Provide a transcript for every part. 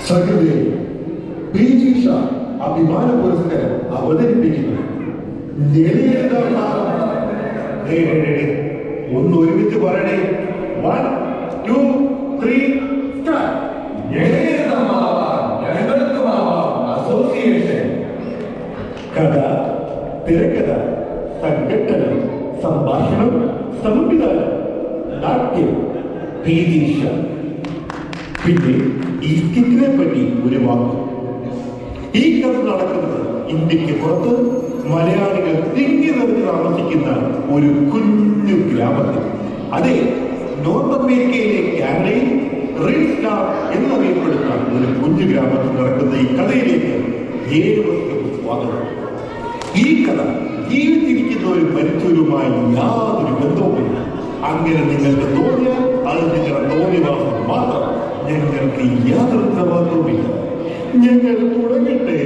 സകലേ ബീജിഷ അഭിമാന പുരസ്കാരം അവതരിപ്പിക്കുന്നു. ഒന്ന് ഒരുമിച്ച് പറയണേ. 1, 2, 3 അസോസിയേഷൻ. കഥ, തിരക്കഥ, സംഘട്ടനം, സംഭാഷണം, സംവിധാനം, നാട്യം, ബീജിഷ. പിന്നെ ഈ സ്കിറ്റിനെ പറ്റി ഒരു വാക്ക്. ഈ കഥ നടക്കുന്നത് ഇന്ത്യക്ക് പുറത്ത് മലയാളികൾ തിങ്ങി നിറഞ്ഞ് താമസിക്കുന്ന ഒരു കുഞ്ഞു ഗ്രാമത്തിൽ. അതെ, നോർത്ത് അമേരിക്കയിലെ കാനഡയിൽ റീഡ്സ്ലാം എന്നറിയപ്പെടുന്ന ഒരു കുഞ്ഞു ഗ്രാമത്തിൽ നടക്കുന്ന ഈ കഥയിലേക്ക് ഏവർക്കും സ്വാഗതം. ഈ കഥ ജീവിച്ചിരിക്കുന്നവരും മരിച്ചവരുമായി യാതൊരു ബന്ധവുമില്ല. അങ്ങനെ നിങ്ങൾക്ക് തോന്നിയാൽ അത് നിങ്ങളുടെ തോന്നിവാസം മാത്രം. ഞങ്ങൾക്ക് യാതൊരു ഉത്തരവാദിത്വമില്ല. ഞങ്ങൾ തുടങ്ങട്ടെ.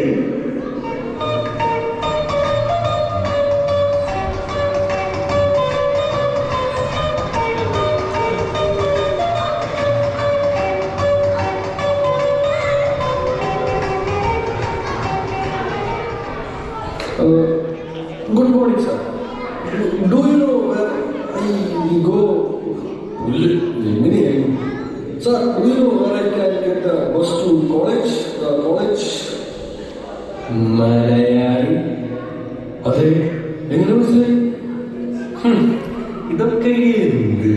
Good morning, sir. Do you know where I go? Sir, do you know where I can get the bus to college? The college? Malayali. അതെ, എങ്ങനെ മനസ്സിലായി? ഇതൊക്കെ എന്ത്?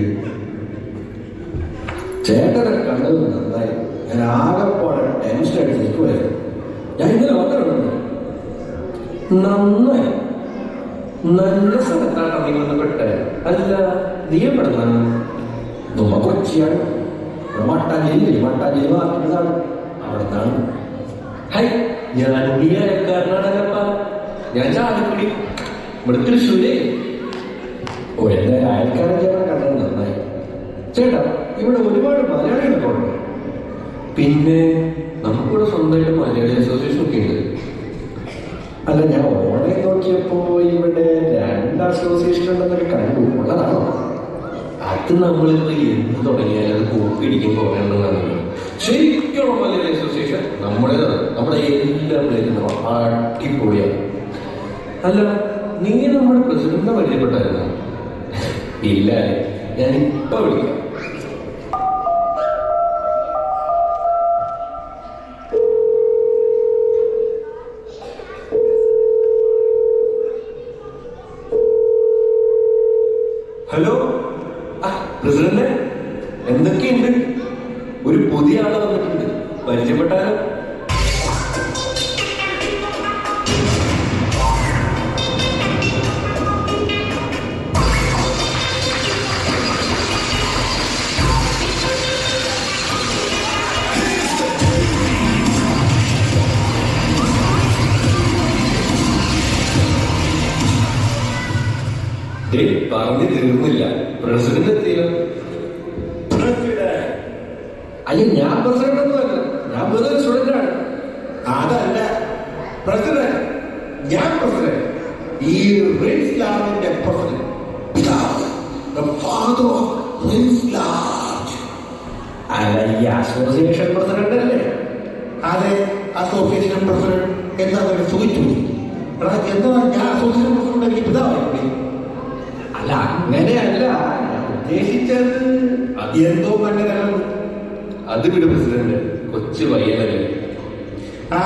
ചേട്ടനെ കണ്ടത് നന്നായി. ഞാൻ ആകെപ്പാടെ ടെൻഷൻ അടിച്ച് നിൽക്കുമായിരുന്നു. ഞാൻ ഇന്നലെ വന്നിട്ടുണ്ട്. നന്നായി. നല്ല സ്ഥലത്താട്ടോ നീ ബന്ധപ്പെട്ടെ. അല്ല, നീ എപ്പെടുന്ന നമ്മ കൊച്ചിയാണ്. മട്ടാഞ്ചേരി മാർക്കറ്റാണ്. അവിടുന്നാണ്. ഹൈ, ഞാൻ ഈ അയൽക്കാരനാണല്ലപ്പാ. ഞാൻ ചാലക്കുടി, ഇവിടെ തൃശ്ശൂരേ. ഓ, എൻ്റെ അയൽക്കാരൻ ചേട്ടൻ കണ്ടത് നന്നായി. ചേട്ടാ, ഇവിടെ ഒരുപാട് മലയാളികളൊക്കെ ഉണ്ട്. പിന്നെ നമുക്കിവിടെ സ്വന്തമായിട്ട് മലയാളി അസോസിയേഷൻ ഒക്കെ ഉണ്ട്. അല്ല, ഞാൻ ഓൺലൈൻ നോക്കിയപ്പോ ഇവിടെ 2 അസോസിയേഷൻ ഉണ്ടെന്നൊക്കെ കണ്ടു. ഉള്ളതാണോ? അത് നമ്മളിപ്പോ എന്ത് തുടങ്ങിയാൽ അത് കൂപ്പിടിക്കും പോകേണ്ടതാണ്. ശരിക്കുള്ള മലയാളി അസോസിയേഷൻ നമ്മുടേതാണ്. നമ്മുടെ എല്ലാ പ്ലേറ്റും അടിപൊളിയാണ്. അല്ല, നീ നമ്മുടെ പ്രസിഡന്റിനെ പരിചയപ്പെട്ടായിരുന്നു? ഇല്ല, ഞാൻ ഇപ്പൊ വിളിക്കാം. ഹലോ, പ്രസിഡന്റ്, എന്തൊക്കെയുണ്ട്? ഒരു പുതിയ ആള് വന്നിട്ടുണ്ട്, പരിചയപ്പെട്ടാലോ? പറഞ്ഞു തീർന്നില്ല. പ്രസിഡന്റ് എത്തിയോ? അയ്യോ, ഞാൻ പ്രസിഡന്റ് ഒന്നുമല്ല. ഞാൻ വെറുതെ സ്റ്റുഡന്റാണ്. അതല്ല പ്രസിഡന്റ്, ഞാൻ പ്രസിഡന്റ്. ഈ റീഡ്സ്ലാമിന്റെ പ്രസിഡന്റ്, ഫാദർ ഓഫ് റീഡ്സ്ലാം. അല്ല, ഈ അസോസിയേഷൻ പ്രസിഡന്റ് അല്ലേ? അതെ, അസോസിയേഷൻ പ്രസിഡന്റ്. എന്താ ചോദിച്ചു? എന്താ ഞാൻ അസോസിയേഷൻ പ്രസിഡന്റ്? എനിക്ക് പിതാവായില്ലേ? അല്ല, അങ്ങനെയല്ല ഞാൻ ഉദ്ദേശിച്ചത്. എന്തോ കണ്ടതാണ്. അത് വിട് പ്രസിഡന്റ്, കൊച്ചു പയ്യനല്ലേ. ആ,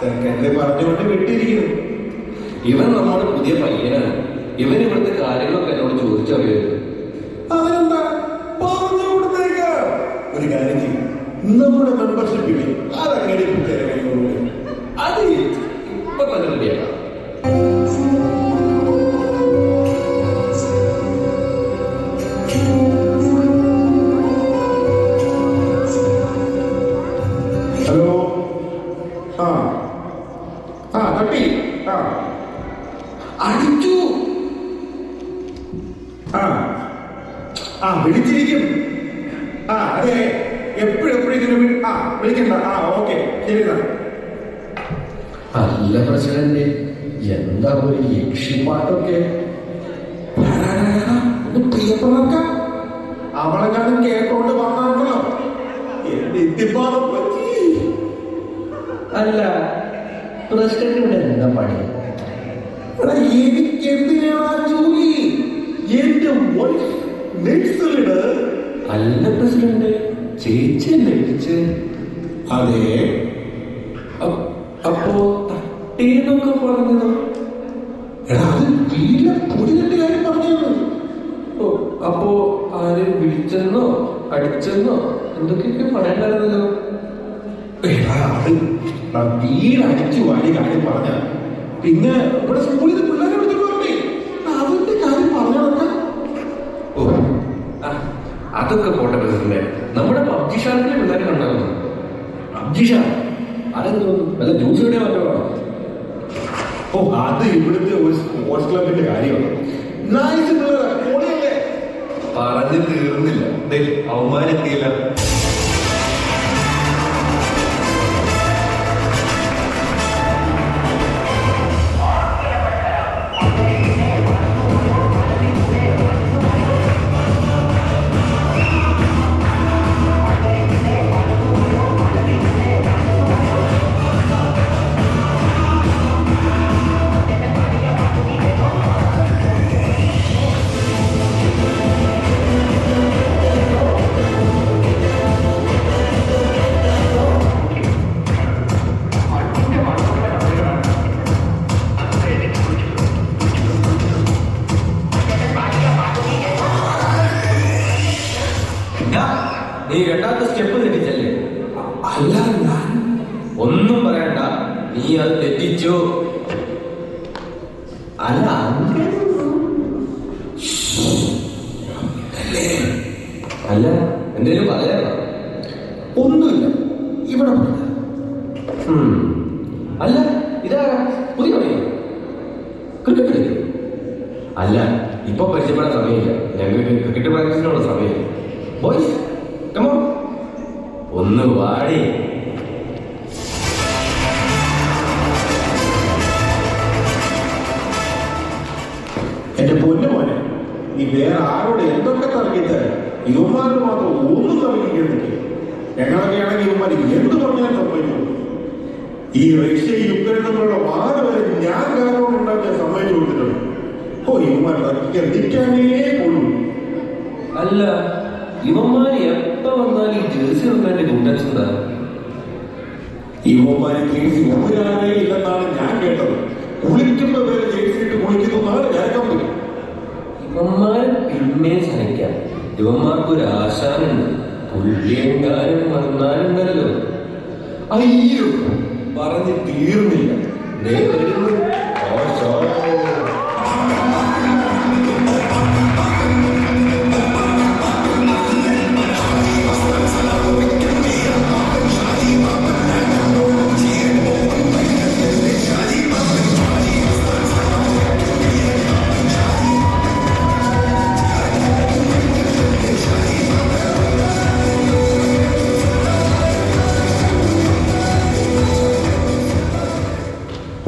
സെക്രട്ടറി പറഞ്ഞുകൊണ്ട് വിട്ടിരിക്കുന്നു. ഇവൻ നമ്മുടെ പുതിയ പയ്യനാണ്. ഇവൻ ഇവിടുത്തെ കാര്യങ്ങളൊക്കെ എന്നോട് ചോദിച്ചറിയായിരുന്നു. അവനെന്താ പറഞ്ഞു കൊടുത്തേക്ക. ഒരു കാര്യം ചെയ്യും, നമ്മുടെ മെമ്പർഷിപ്പിൽ അതങ്ങനെ അത് ഇപ്പൊ തന്നെ റെഡിയാക്കാം. ഹലോ. തട്ടി. അടിച്ചു. വിളിച്ചിരിക്കും. അതെ, എപ്പോഴെപ്പോഴെങ്കിലും വിളിക്കണ്ട. ഓക്കെ, ശരി. അല്ല പ്രസിഡന്റ്, എന്താ ഒരു യക്ഷിപ്പാട്ടൊക്കെ? പ്രിയപ്പെട്ട അവളെ ഞാൻ കേട്ടോണ്ട് വന്നാണല്ലോ. എന്റെ ഇത്തിപ്പാടം പറ്റി. അല്ല, പ്രസിഡന്റ് ഇവിടെ എന്താ പണി? എടാ, എനിക്ക് എന്തിനാ ജോലി? എന്റെ വൈഫ് നേഴ്സറിയുടെ. അല്ല പ്രസിഡന്റ്, ചേച്ചിയല്ലേ ടീച്ചർ? അതെ. അപ്പോ തട്ടേന്നൊക്കെ പറഞ്ഞത്? എടാ, അത് വീട്ടിലെ പൊടികെട്ട് കാര്യം പറഞ്ഞത്. ഓ, അപ്പോ ആര് വിളിച്ചെന്നോ അടിച്ചെന്നോ എന്തൊക്കെയൊക്കെ പറയണ്ടായിരുന്നല്ലോ. എടാ, അത് വീട് അടിച്ചു വാരി കാര്യം പറഞ്ഞ. പിന്നെ ഇവിടെ സ്കൂളിൽ നിന്ന് പിള്ളേരെ വിളിച്ചിട്ട് പറഞ്ഞേ അതിന്റെ കാര്യം പറഞ്ഞതൊക്കെ. ഓ, അതൊക്കെ പോട്ടെ പ്രസിഡന്റ്. നമ്മുടെ പബ്ജി ഷാർക്കിലെ പിള്ളേരെ കണ്ടായിരുന്നു. PUBG shark? അതെന്തോ വല്ല ജ്യൂസിയുടെ മറ്റോ? ഓ, അത് ഇവിടുത്തെ ഒരു സ്പോർട്സ് ക്ലബിന്റെ കാര്യമാണ്. നൈസ് പിള്ളേരെ, പൊളിയല്ലേ? പറഞ്ഞു തീർന്നില്ല, അവന്മാരെത്തിയില്ല. നീ രണ്ടാമത്തെ സ്റ്റെപ്പ് തെറ്റിച്ചല്ലേ? അല്ല, ഞാൻ ഒന്നും പറയണ്ട, നീ അത് തെറ്റിച്ചു. അല്ല, അല്ല എന്തേലും പറയാനോ? ഒന്നുമില്ല, ഇവിടെ പറഞ്ഞ. അല്ല, ഇതാരാ? പുതിയ പണിയോ? ക്രിക്കറ്റ് കളിക്കും? അല്ല, ഇപ്പൊ പരിചയപ്പെടാൻ സമയമില്ല. ഞങ്ങൾക്ക് ക്രിക്കറ്റ് പ്രാക്ടീസിനുള്ള സമയമില്ല. Boys, come on. ഒന്ന് വാടി. എന്റെ പൊന്നു മോനെ, നീ വേറെ ആരോട് എന്തൊക്കെ തർക്കിട്ട് യുവമാരോട് മാത്രം ഒന്നും തർക്കിക്കുന്നില്ല. ഞങ്ങളൊക്കെ ആണെങ്കിൽ യുവമാർ എന്ത് പറഞ്ഞാൽ സമ്മതിച്ചു. ഈ റഷ്യ യുക്രൈൻ തമ്മിലുള്ള വാദ വരെ ഞാൻ കാരണം ഉണ്ടാക്കിയ സമ്മതിച്ചു കൊടുത്തിട്ടുണ്ട്. ഓ, യുവമാർ തർക്കിക്കാൻ നിൽക്കാനേ കൊള്ളൂ. അല്ല, ഇവന്മാര് എപ്പോ വന്നാലും ഈ ജേഴ്സി വന്നതിന്റെ ഗുണ്ടൻസ് എന്താ? യുവമാരെ ജേഴ്സി ഒരാളേ ഇല്ലെന്നാണ് ഞാൻ കേട്ടത്. കുളിക്കുന്ന പേര് ജേഴ്സി ഇട്ട് കുളിക്കുന്നതാണ് കേൾക്കാൻ പറ്റും. ഇവന്മാര് പിന്നെ സഹിക്കാം. ഇവന്മാർക്കൊരു ആശാനുണ്ട്, പുള്ളിയെങ്കാരും വന്നാലുണ്ടല്ലോ. അയ്യോ, പറഞ്ഞ് തീർന്നില്ല. ദേ വരുന്നു.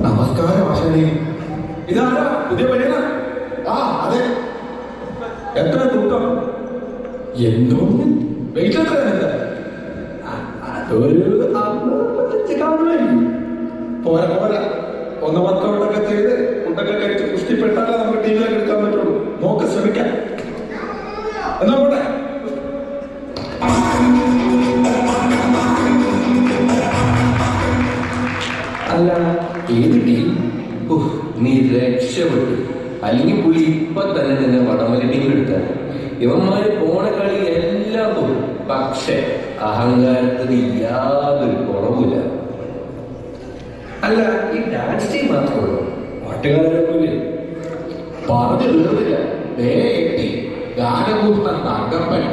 നമസ്കാരം ആശാനെ. ഇതാരാ? പുതിയ പയ്യനാ? ആ, അതെ. എത്ര തൂക്കം? എന്തോ വെയിറ്റ് എത്രയാണ്? അതൊരു 55 കാണുമായിരിക്കും. പോരാ പോരാ, 1-10 കൊണ്ടൊക്കെ ചെയ്ത് ഫുഡൊക്കെ കഴിച്ച് പുഷ്ടിപ്പെട്ടാലേ നമുക്ക് ടീമിലേക്ക് എടുക്കാൻ പറ്റുള്ളൂ. നോക്ക്, ശ്രമിക്കാം. എന്നാ പോട്ടെ. അല്ല, ഏത് ടീം? നീ രക്ഷപ്പെട്ടു. അല്ലെങ്കിൽ പുള്ളി ഇപ്പൊ തന്നെ നിന്നെ വടംവലി ടീമിലെടുത്താൽ. ഇവന്മാര് പോണ കളി എല്ലാം പോകും, പക്ഷെ അഹങ്കാരത്തിന് യാതൊരു കുറവില്ല. അല്ല, ഈ ഡാൻസ് ടീം മാത്രമേ പാട്ടുകാരൊന്നുമില്ലേ? പറഞ്ഞു തീർന്നില്ല. ദേ എത്തി ഗാനകൂർന്ന തങ്കപ്പൻ.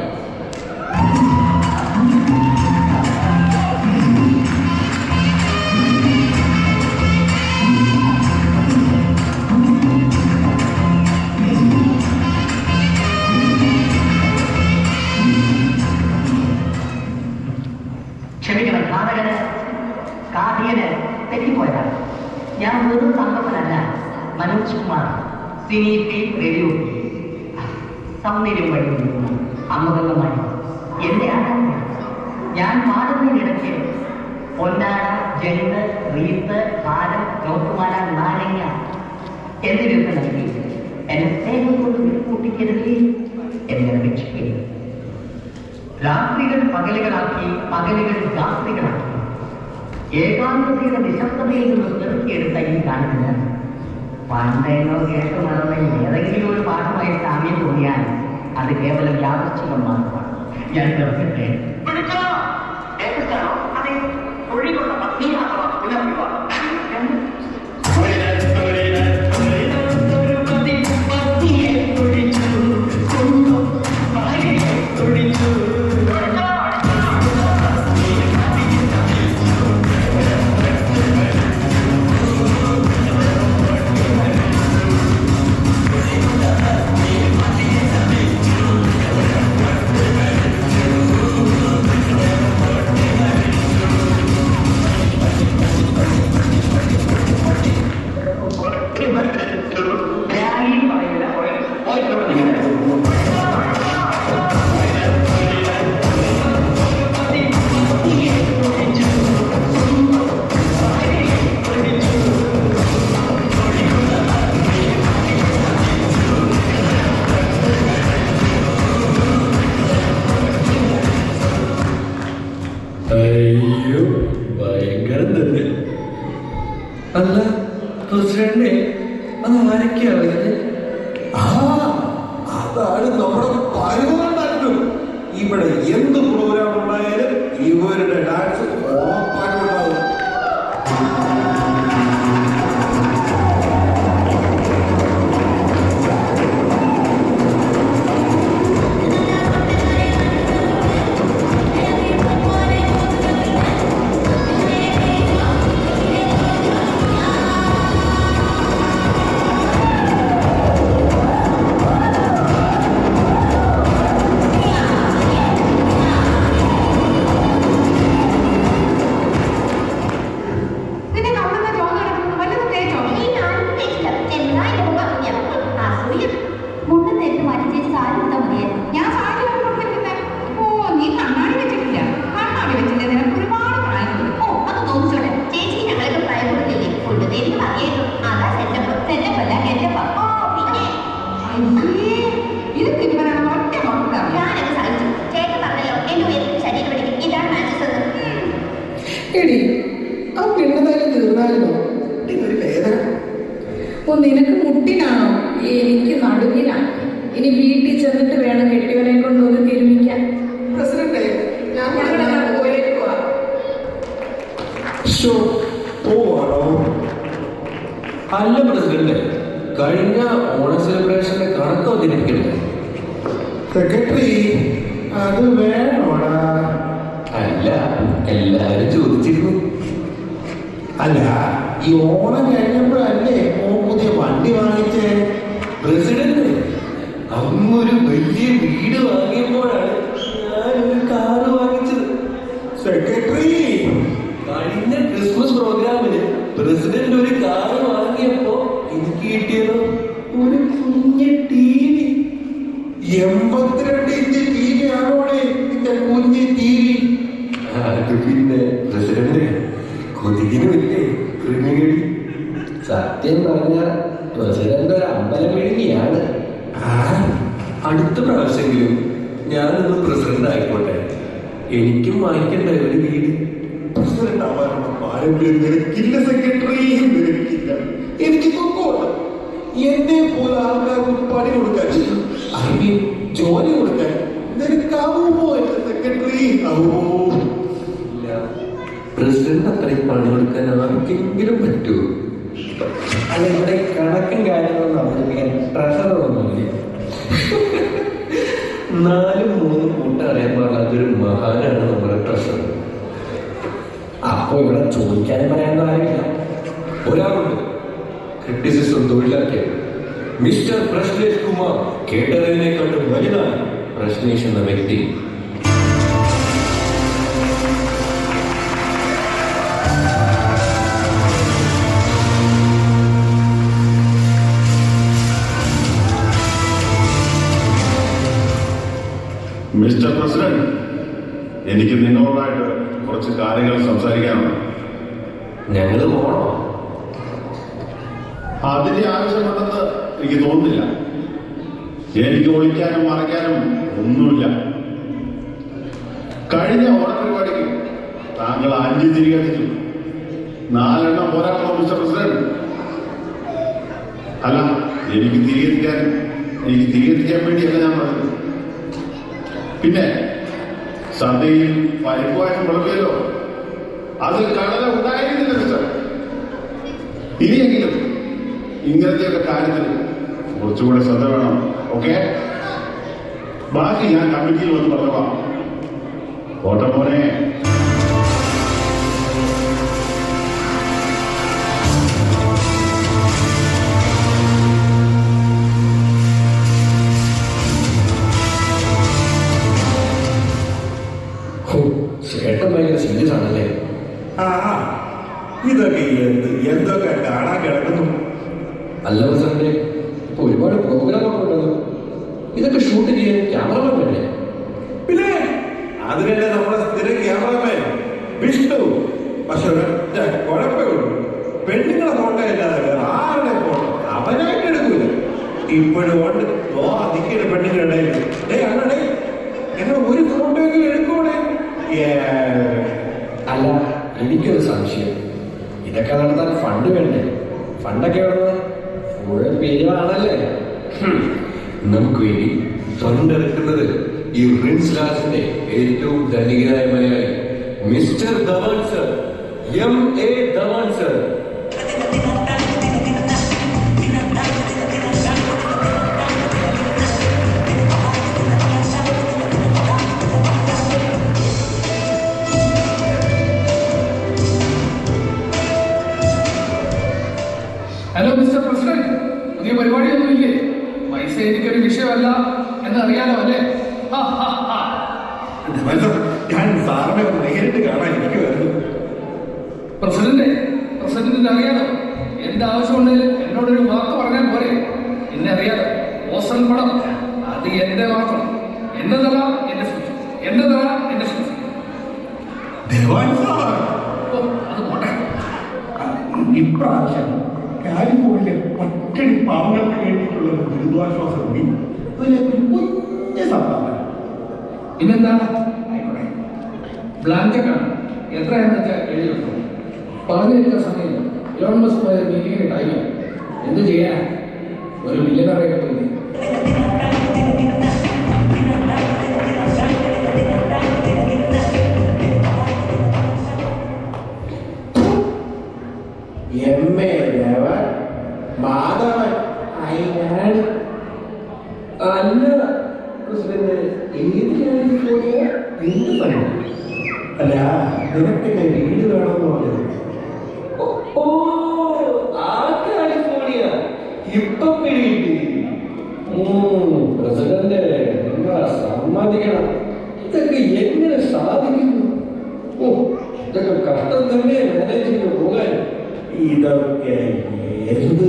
ക്ഷമിക്കണം, നാടകന് കാർഡിയന് തെറ്റിപ്പോയതാണ്. ഞാൻ വെറും തങ്കപ്പനല്ല, മനോജ് കുമാർ, സിനി ഫിലിം റേഡിയോ സൗന്ദര്യം വഴി അമുഖമായി എന്റെ ആരാധന. ഞാൻ പാടുന്നതിനിടയ്ക്ക് പൊന്നാട ജണ്ട്, റീത്ത്, പാലം, നോട്ടുമാല, നാരങ്ങ എന്നിവയൊക്കെ നൽകി എന്നെ സ്നേഹം കൊണ്ട് വിട്ടുകൂട്ടിക്കരുതേ എന്ന് അപേക്ഷിക്കുന്നു. രാത്രികൾ പകലുകളാക്കി, പകലുകൾ രാത്രികളാക്കി, ഏകാന്തതയുടെ നിശബ്ദതയിൽ നിന്ന് ചെറുക്കിയെടുത്ത ഈ ഗാനത്തിന് പണ്ടേനോ കേട്ടു നടന്ന ഏതെങ്കിലും ഒരു പാഠമായി സാമ്യം തോന്നിയാൽ അത് കേവലം യാദൃച്ഛികം മാത്രമാണ്. ഞാൻ കേൾക്കട്ടെ. അയ്യോ, ഭയങ്കരം തന്നെ. അല്ല പ്രസിഡന്റ്, അത് ആരൊക്കെയാ വരുന്നത്? അതാണ് നമ്മുടെ പരുവണ്ടായിരുന്നു. ഇവിടെ എന്ത് പ്രോഗ്രാം ഉണ്ടായാലും ഇവരുടെ ഡാൻസ് ഉറപ്പായിട്ടുണ്ടാവും. നിനക്ക് മുട്ടിനാണോ? എനിക്ക് നടുവിനാണ്. ഇനി വീട്ടിൽ ചെന്നിട്ട് വേണം കെട്ടിയവനെ കൊണ്ടൊന്ന് തിരുമിക്കാൻ. പ്രസിഡന്റ്, ഞാൻ പോയേക്കുവാ. അല്ല പ്രസിഡന്റ്, കഴിഞ്ഞ ഓണ സെലിബ്രേഷന്റെ കണക്ക് വന്നിരിക്കണ്ടേ? സെക്രട്ടറി, അത് വേണോടാ? അല്ല, എല്ലാരും ചോദിച്ചിരുന്നു. അല്ല, ഈ ഓണം കഴിഞ്ഞപ്പോഴല്ലേ പുതിയ വണ്ടി വാങ്ങിച്ചേ? പ്രസിഡന്റ്, അന്നൊരു വലിയ വീട് വാങ്ങിയപ്പോഴാണ് ഞാനൊരു കാറ് വാങ്ങിച്ചത്. സെക്രട്ടറി, കഴിഞ്ഞ ക്രിസ്മസ് പ്രോഗ്രാമിന് പ്രസിഡന്റ് ഒരു കാറ് വാങ്ങിയപ്പോ എനിക്ക് കിട്ടിയത് ഒരു കുഞ്ഞ് TV. 82 ഇഞ്ച് TV ആണോടെ നിന്റെ കുഞ്ഞ് TV? അത് പിന്നെ പ്രസിഡന്റ്, കൊതുകിനുമില്ലേ കൃമികടി. സത്യം പറഞ്ഞ പ്രസിഡന്റ് ഒരു അമ്പലം വിഴുങ്ങിയാണ്. അടുത്ത പ്രാവശ്യമെങ്കിലും ഞാനൊന്ന് പ്രസിഡന്റ് ആയിക്കോട്ടെ. എനിക്കും വാങ്ങിക്കണ്ടേ ഒരു വീട്? പ്രസിഡന്റ് ആവാനുള്ള പാരമ്പര്യം നിനക്കില്ല സെക്രട്ടറി, നിനക്കില്ല. എനിക്ക് നോക്കോട്ടെ, എന്നെ പോലെ ആൾക്കാർക്ക് പണി കൊടുക്കാൻ, ഐ മീൻ ജോലി കൊടുക്കാൻ നിനക്കാവുമോ എന്റെ സെക്രട്ടറി? ആവുമോ? പ്രസിഡന്റ് അത്രയും പണി കൊടുക്കാൻ ആർക്കെങ്കിലും പറ്റുമോ? അല്ല, ഇവിടെ കണക്കും കാര്യങ്ങളും അവതരിപ്പിക്കാൻ ട്രഷറൊന്നുമില്ല. 4-3 കൂട്ടം അറിയാൻ പാടില്ലാത്തൊരു മഹാനാണ് നമ്മുടെ ട്രഷറർ. അപ്പൊ ഇവിടെ ചോദിക്കാനും പറയാനൊന്നും ആരുമില്ല. ഒരാളുണ്ട്, ക്രിറ്റിസിസം തൊഴിലാക്കിയത് മിസ്റ്റർ പ്രശ്നേഷ് കുമാർ. കേട്ടതിനേക്കാളും വലുതാണ് പ്രശ്നേഷ് എന്ന വ്യക്തി. മിസ്റ്റർ പ്രസിഡന്റ്, എനിക്ക് നിങ്ങളോടായിട്ട് കുറച്ച് കാര്യങ്ങൾ സംസാരിക്കാനുണ്ട്. ഞങ്ങൾ പോണോ? അതിന്റെ ആവശ്യമുണ്ടെന്ന് എനിക്ക് തോന്നുന്നില്ല. എനിക്ക് ഒളിക്കാനും മറയ്ക്കാനും ഒന്നുമില്ല. കഴിഞ്ഞ ഓണപരിപാടിക്ക് താങ്കൾ 5 തിരികെ അടിച്ചു. 4 പോരാട്ടോ മിസ്റ്റർ പ്രസിഡന്റ്? അല്ല, എനിക്ക് തിരികെ എത്തിക്കാൻ വേണ്ടിയല്ല ഞാൻ പറഞ്ഞത്. പിന്നെ സദ്യയിൽ പരിപ്പായം വിളമ്പിയല്ലോ, അതിൽ കടല ഉണ്ടായിരുന്നില്ല മിസ്റ്റർ. ഇനിയെങ്കിലും ഇങ്ങനത്തെയൊക്കെ കാര്യത്തിൽ കുറച്ചുകൂടെ ശ്രദ്ധ വേണം. ഓക്കെ, ബാക്കി ഞാൻ കമ്മിറ്റിയിൽ വന്ന് പറഞ്ഞോളാം. ഓട്ടം പോലെ. ചേട്ടൻ ഭയങ്കര സീരിയസ് ആണല്ലേ? ഇതൊക്കെ എന്തൊക്കെ കാണാൻ കിടക്കുന്നു. അല്ല പ്രസിഡന്റ്, ഇപ്പൊ ഒരുപാട് പ്രോഗ്രാമൊക്കെ ഉണ്ടല്ലോ. ഇതൊക്കെ ഷൂട്ട് ചെയ്യാൻ ക്യാമറമാൻ വേണ്ടേ? പിന്നെ അതിനല്ലേ നമ്മുടെ സ്ഥിരം ക്യാമറമാൻ വിഷ്ണു. പക്ഷെ ഒരൊറ്റ കുഴപ്പമേ ഉള്ളൂ, പെണ്ണുങ്ങളെ ഫോട്ടോ അല്ലാതെ വേറെ ആരുടെ ഫോട്ടോ അവനായിട്ട് എടുക്കൂല. ഇപ്പോഴും ഉണ്ട് നിൽക്കുന്ന പെണ്ണുങ്ങളുടെ അണ്ണടേ എന്നെ ഒരു ഫോട്ടോയൊക്കെ എടുക്കൂടെ? അല്ല, എനിക്കൊരു സംശയം. ഇതൊക്കെ നടത്താൻ ഫണ്ട് വേണ്ടേ? ഫണ്ടൊക്കെ എവിടെ? ഫുൾ പിരിവാണല്ലേ. നമുക്ക് വേണ്ടി ഫണ്ട് എടുക്കുന്നത് ഈ റിൻസ് ലാസിന്റെ ഏറ്റവും ധനികനായ Malayali mister Dhawan sir, MA Dhawan sir. Hello mister president, പുതിയ പരിപാടിയൊന്നുമില്ലേ? പൈസ എനിക്കൊരു വിഷയമല്ല എന്നറിയാലോ അല്ലേ? ഞാൻ സാറിനെ നേരിട്ട് കാണാൻ ഇരിക്കുമായിരുന്നു. പ്രസിഡന്റിന് അറിയാലോ, എന്ത് ആവശ്യമുണ്ടെങ്കിലും എന്നോടൊരു വാക്ക് പറഞ്ഞാൽ പോരെ. എന്നെ അറിയാലോ, ഓസൺ പണം അത് എന്റെ മാത്രം. എന്റെ തല എന്റെ സൂക്ഷിച്ചു, എന്റെ തല എന്റെ സൂക്ഷിച്ചു. അത് പോട്ടെ. ഇപ്രാവശ്യം കാലിഫോർണിയ പട്ടിണി പാവങ്ങൾക്ക് വേണ്ടിയിട്ടുള്ള ദുരിതാശ്വാസ നിധി അതിലേക്ക് കുഞ്ഞ സംഭാവന. പിന്നെന്താണ്? ആയിക്കോട്ടെ, ബ്ലാങ്കറ്റാണ്. എത്രയാണെന്ന് വെച്ചാൽ എഴുതിയിട്ടുണ്ടോ? പറഞ്ഞിരിക്കുന്ന സമയം ഇലോൺ മസ്ക് പോയ മീറ്റിംഗിന് ടൈം. എന്ത് ചെയ്യാൻ? ഒരു മില്യണറെ കിട്ടുന്നില്ല. മാധവൻ അയ്യാണ്. അല്ല പ്രസിഡന്റ്, അല്ല, നിനക്കിന്റെ വീട് വേണമെന്ന് പറഞ്ഞത്. ഓ, ആ കാലിഫോർണിയ ഇപ്പൊ പിടികിട്ടി. പ്രസിഡന്റ്, നിങ്ങൾ സമ്മതിക്കണം. ഇതൊക്കെ എങ്ങനെ സാധിക്കുന്നു? ഓ, ഇതൊക്കെ കഷ്ടം തന്നെ മാനേജ് ചെയ്ത് പോകാൻ. ഇതൊക്കെ എന്ത്?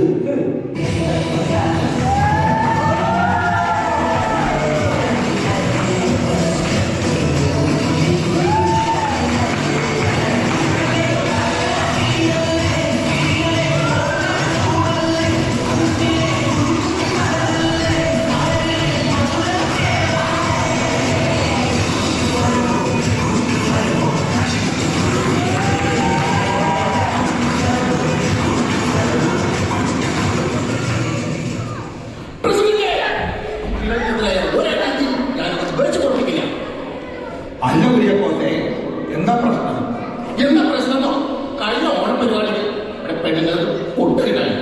അല്ല കുര്യപ്പോട്ടെ, എന്താ പ്രശ്നം? എന്താ പ്രശ്നമോ? കഴിഞ്ഞ ഓണപരിപാടിക്ക് ഇവിടെ പെണ്ണുങ്ങൾ ഒട്ടുകിട്ടായി.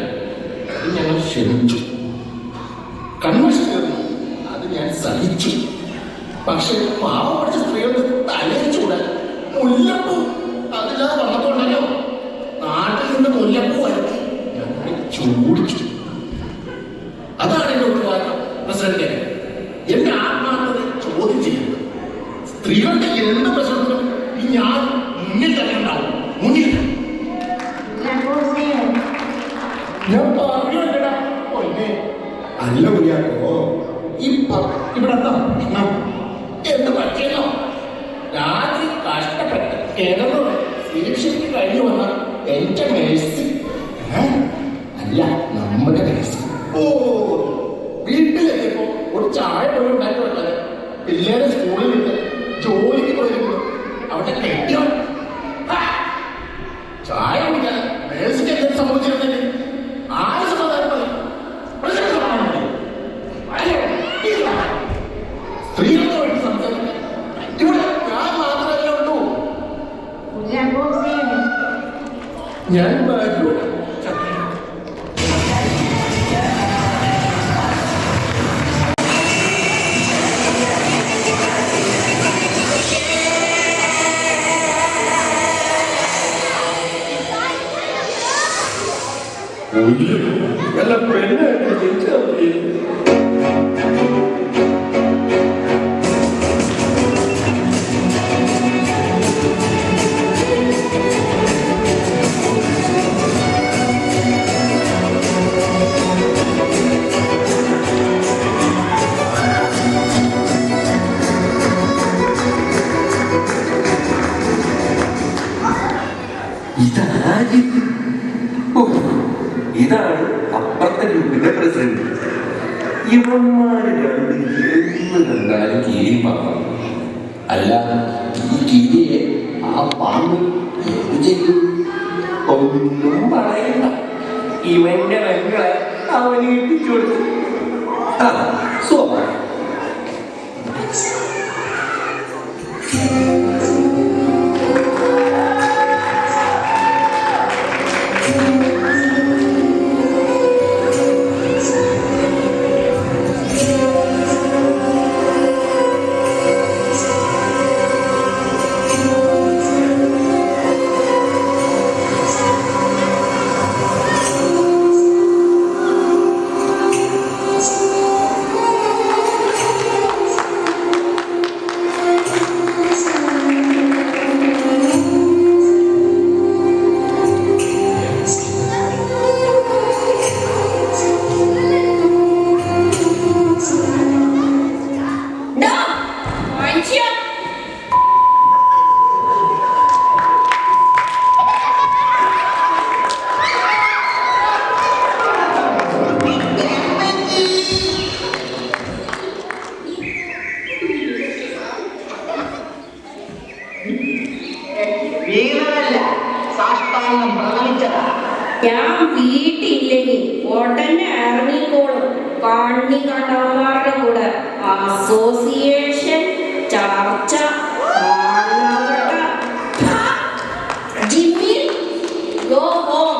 അത് ഞങ്ങൾ ക്ഷമിച്ചു. കൺവെൻഷൻ തീർന്നു, അത് ഞാൻ സഹിച്ചു. പക്ഷെ പാവം പഠിച്ച സ്ത്രീകൾക്ക് തലയിച്ചൂടാൻ മുല്ലപ്പൂ അതില്ലാതെ വന്നപ്പോണ്ടല്ലോ നാട്ടിൽ നിന്ന് മുല്ലപ്പൂ വരുത്തി ഞങ്ങൾ ചൂടിച്ചു. അതാണ് എന്റെ ഉത്തരവാദിത്വം പ്രസിഡന്റ്. എന്റെ ആത്മാർത്ഥത ചോദ്യം ചെയ്യുന്നത്. സ്ത്രീകളുടെ എന്ത് പ്രശ്നത്തിനും ഈ ഞാൻ മുന്നിൽ തന്നെ ഉണ്ടാവും. മുന്നിൽ ഞാൻ പറഞ്ഞില്ലടാ. അല്ല കുര്യാക്കോ, ഇവിടെ എന്താ പ്രശ്നം? എന്ത് പറ്റിയെന്നോ? രാത്രി കഷ്ടപ്പെട്ട് കിടന്നു ശീക്ഷിക്ക് കഴിഞ്ഞു വന്ന എന്റെ മേഴ്സി. അല്ല, നമ്മുടെ മേഴ്സി. ഓ, വീട്ടിലെത്തിയപ്പോ ഒരു ചായ പോലും ഉണ്ടാക്കി വെക്കാതെ പിള്ളേരെ സ്കൂളിൽ വിട്ട് ജോലിക്ക് പോയിരുന്നു. അവിടെ കെട്ടിയോ ചായ കുടിക്കാൻ മേഴ്സിക്ക് എന്തെങ്കിലും സംഭവിച്ചിരുന്നെങ്കിൽ ആര് സമാധാനം പറയും? സ്ത്രീകളെ വേണ്ടി സംസാരിക്കാൻ ഇവിടെ ഞാൻ മാത്രമല്ലേ ഉള്ളൂ. ഞാൻ ബാഗ്ലൂർ വല്ല പെണ്ണായിട്ട് ജനിച്ചാൽ ഇതാണ് അപ്പുറത്തെ ഗ്രൂപ്പിന്റെ പ്രസിഡന്റ്. ഇവന്മാര് രണ്ട് എന്ന് കണ്ടാലും കിരി പാമ്പ. അല്ല, ഈ കിരിയെ ആ പാമ്പ് എന്ത് ചെയ്തു? ഒന്നും പറയണ്ട, ഇവന്റെ വെങ്ങളെ അവന് ഏൽപ്പിച്ചു കൊടുത്തു. സ്വാഭാവികം. ഞാൻ വീട്ടില്ലെങ്കിൽ ഉടനെ ഇറങ്ങിക്കോളും. കണ്ണി കണ്ടവന്മാരുടെ കൂടെ അസോസിയേഷൻ ചർച്ച. Jimmy, go home.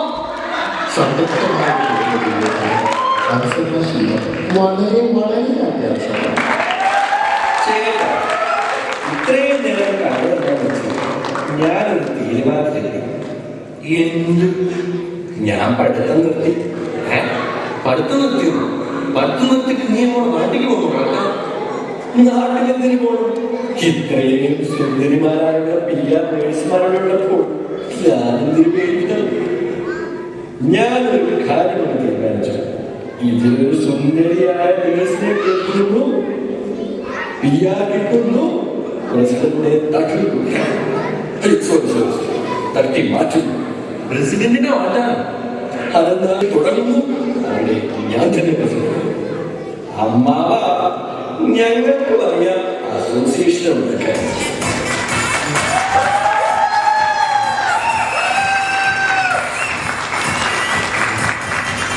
വളരെ വളരെ അത്യാവശ്യമാണ്. ഇത്രയും നേരം ഞാനൊരു തീരുമാനത്തില്ല. എന്ത്? ഞാൻ പഠിത്തം നിർത്തി. പഠിത്തം നിർത്തിയോ? പഠിത്തം നിർത്തിട്ട് നീ അങ്ങോട്ട് നാട്ടിലേക്ക് പോകുന്നു. നാട്ടിലെന്തിനു പോകണം? ഇത്രയും സുന്ദരിമാരായ പിള്ളേർ നേഴ്സുമാരോടൊപ്പം ഞാനെന്തിനു പേടിക്കണം? ഞാനൊരു കാര്യം തീരുമാനിച്ചു. ഇതിലൊരു സുന്ദരിയായ നേഴ്സിനെ കേൾക്കുന്നു, പിയാർ കിട്ടുന്നു, പ്രസിഡന്റിനെ തട്ടി മാറ്റുന്നു. പ്രസിഡന്റിനെ മാറ്റാൻ അതെന്താ തുടങ്ങുന്നു? അവിടെ ഞാൻ തന്നെ പ്രസിഡന്റ്. അമ്മാവ ഞങ്ങൾക്ക് പറയാം അസോസിയേഷൻ ഉണ്ടാക്കാൻ.